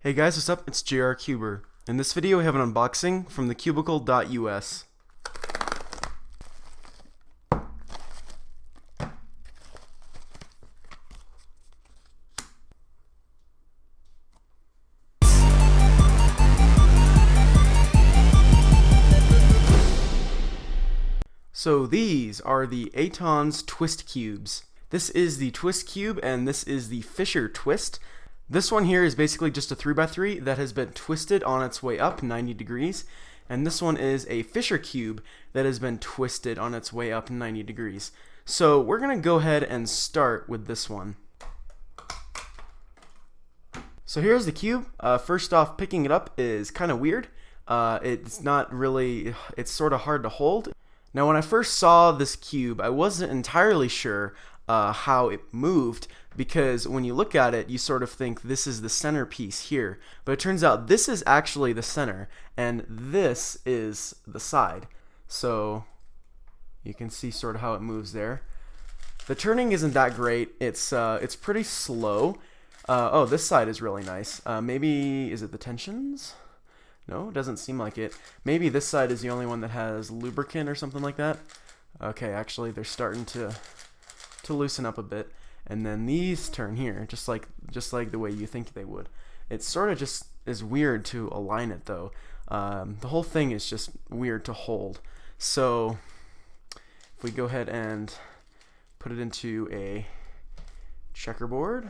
Hey guys, what's up? It's JR Cuber. In this video we have an unboxing from thecubicle.us. So these are the Eitan's twist cubes. This is the twist cube and this is the Fischer Twist. This one here is basically just a 3x3 that has been twisted on its way up 90 degrees. And this one is a Fischer cube that has been twisted on its way up 90 degrees. So we're going to go ahead and start with this one. So here's the cube. First off, picking it up is kind of weird. It's sort of hard to hold. Now when I first saw this cube, I wasn't entirely sure how it moved, because when you look at it you sort of think this is the centerpiece here, but it turns out this is actually the center and this is the side. So you can see sort of how it moves there. The turning isn't that great. It's pretty slow. Oh, this side is really nice. Maybe, is it the tensions? No, it doesn't seem like it. Maybe this side is the only one that has lubricant or something like that. Okay, actually they're starting to loosen up a bit, and then these turn here just like the way you think they would. It sort of just is weird to align it though. The whole thing is just weird to hold. So if we go ahead and put it into a checkerboard,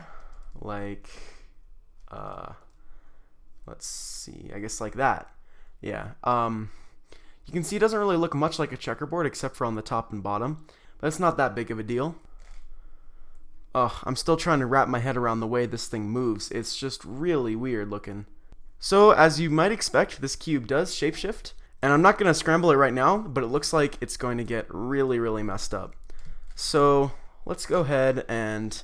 like let's see, I guess like that. Yeah. You can see it doesn't really look much like a checkerboard except for on the top and bottom, but it's not that big of a deal. I'm still trying to wrap my head around the way this thing moves. It's just really weird looking. So as you might expect, this cube does shapeshift, and I'm not going to scramble it right now, but it looks like it's going to get really messed up. So let's go ahead and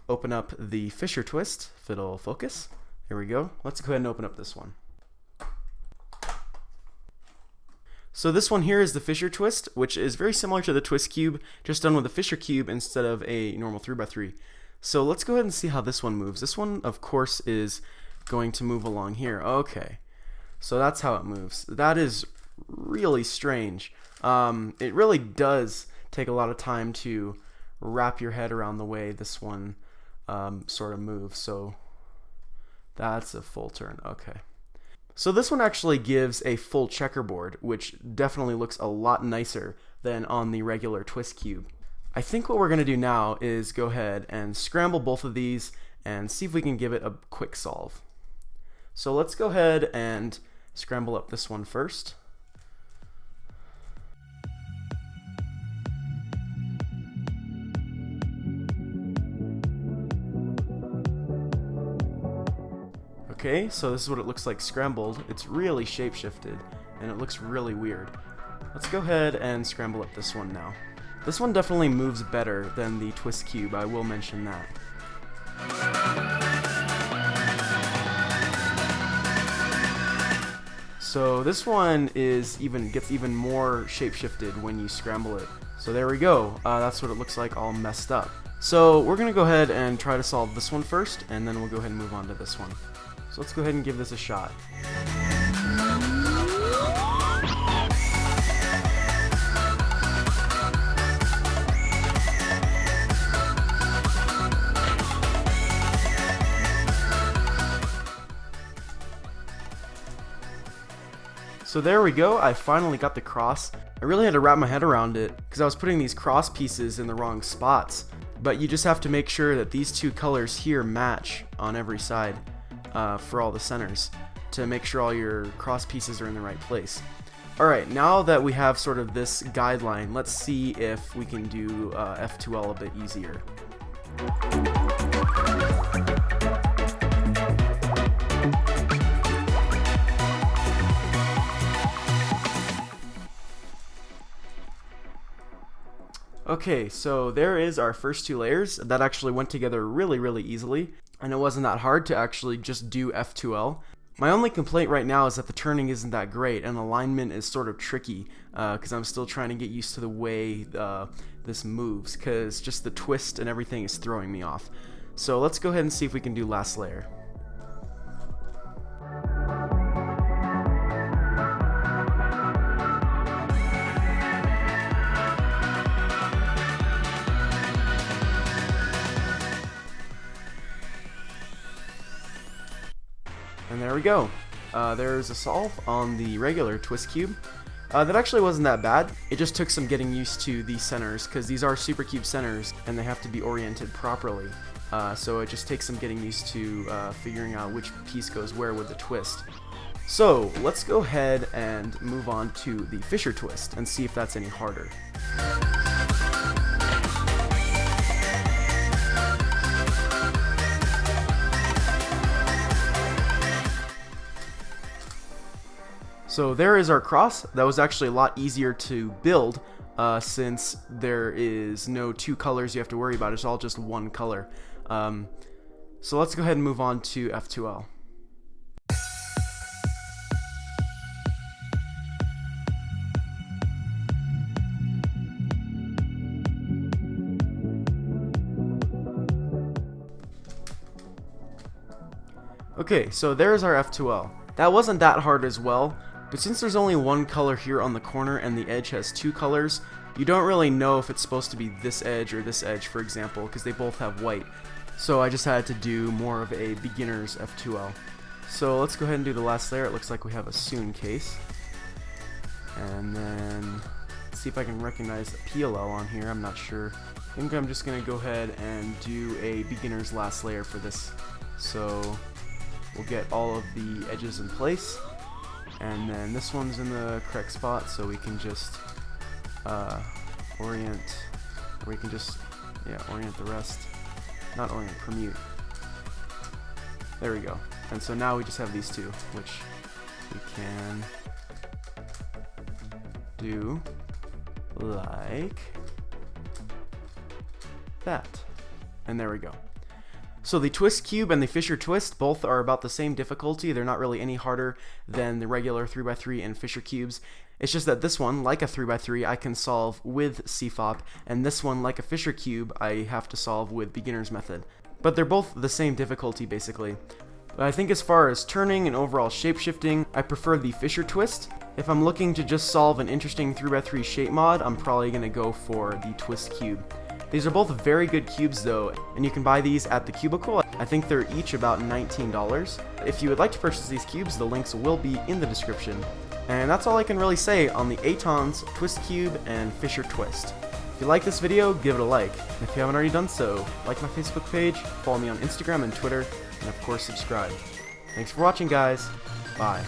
open up the Fischer Twist, if it'll focus. Here we go. Let's go ahead and open up this one. So this one here is the Fischer Twist, which is very similar to the twist cube, just done with a Fischer cube instead of a normal 3x3. So let's go ahead and see how this one moves. This one, of course, is going to move along here. Okay, so that's how it moves. That is really strange. It really does take a lot of time to wrap your head around the way this one sort of moves. So that's a full turn. Okay. So this one actually gives a full checkerboard, which definitely looks a lot nicer than on the regular twist cube. I think what we're going to do now is go ahead and scramble both of these and see if we can give it a quick solve. So let's go ahead and scramble up this one first. Okay, so this is what it looks like scrambled. It's really shapeshifted, and it looks really weird. Let's go ahead and scramble up this one now. This one definitely moves better than the twist cube, I will mention that. So this one gets even more shapeshifted when you scramble it. So there we go. That's what it looks like all messed up. So we're going to go ahead and try to solve this one first, and then we'll go ahead and move on to this one. So let's go ahead and give this a shot. So there we go, I finally got the cross. I really had to wrap my head around it because I was putting these cross pieces in the wrong spots. But you just have to make sure that these two colors here match on every side. For all the centers, to make sure all your cross pieces are in the right place. Alright, now that we have sort of this guideline, let's see if we can do F2L a bit easier. Okay, so there is our first two layers. That actually went together really easily, and it wasn't that hard to actually just do F2L. My only complaint right now is that the turning isn't that great, and alignment is sort of tricky, because I'm still trying to get used to the way this moves, because just the twist and everything is throwing me off. So let's go ahead and see if we can do last layer. And there we go. There's a solve on the regular twist cube. That actually wasn't that bad. It just took some getting used to these centers, because these are super cube centers and they have to be oriented properly. So it just takes some getting used to figuring out which piece goes where with the twist. So let's go ahead and move on to the Fischer Twist and see if that's any harder. So there is our cross. That was actually a lot easier to build since there is no two colors you have to worry about. It's all just one color. So let's go ahead and move on to F2L. Okay, so there's our F2L. That wasn't that hard as well, but since there's only one color here on the corner and the edge has two colors, you don't really know if it's supposed to be this edge or this edge, for example, because they both have white. So I just had to do more of a beginner's F2L. So let's go ahead and do the last layer. It looks like we have a soon case. And then let's see if I can recognize the PLL on here. I'm not sure. I think I'm just going to go ahead and do a beginner's last layer for this. So we'll get all of the edges in place, and then this one's in the correct spot, so we can just orient the rest. Not orient, permute. There we go. And so now we just have these two, which we can do like that. And there we go. So the twist cube and the Fischer Twist both are about the same difficulty. They're not really any harder than the regular 3x3 and Fischer cubes. It's just that this one, like a 3x3, I can solve with CFOP, and this one, like a Fischer cube, I have to solve with beginner's method. But they're both the same difficulty, basically. But I think as far as turning and overall shape shifting, I prefer the Fischer Twist. If I'm looking to just solve an interesting 3x3 shape mod, I'm probably going to go for the twist cube. These are both very good cubes though, and you can buy these at the Cubicle. I think they're each about $19. If you would like to purchase these cubes, the links will be in the description. And that's all I can really say on the Eitan's Twist Cube and Fischer Twist. If you like this video, give it a like. And if you haven't already done so, like my Facebook page, follow me on Instagram and Twitter, and of course subscribe. Thanks for watching, guys. Bye.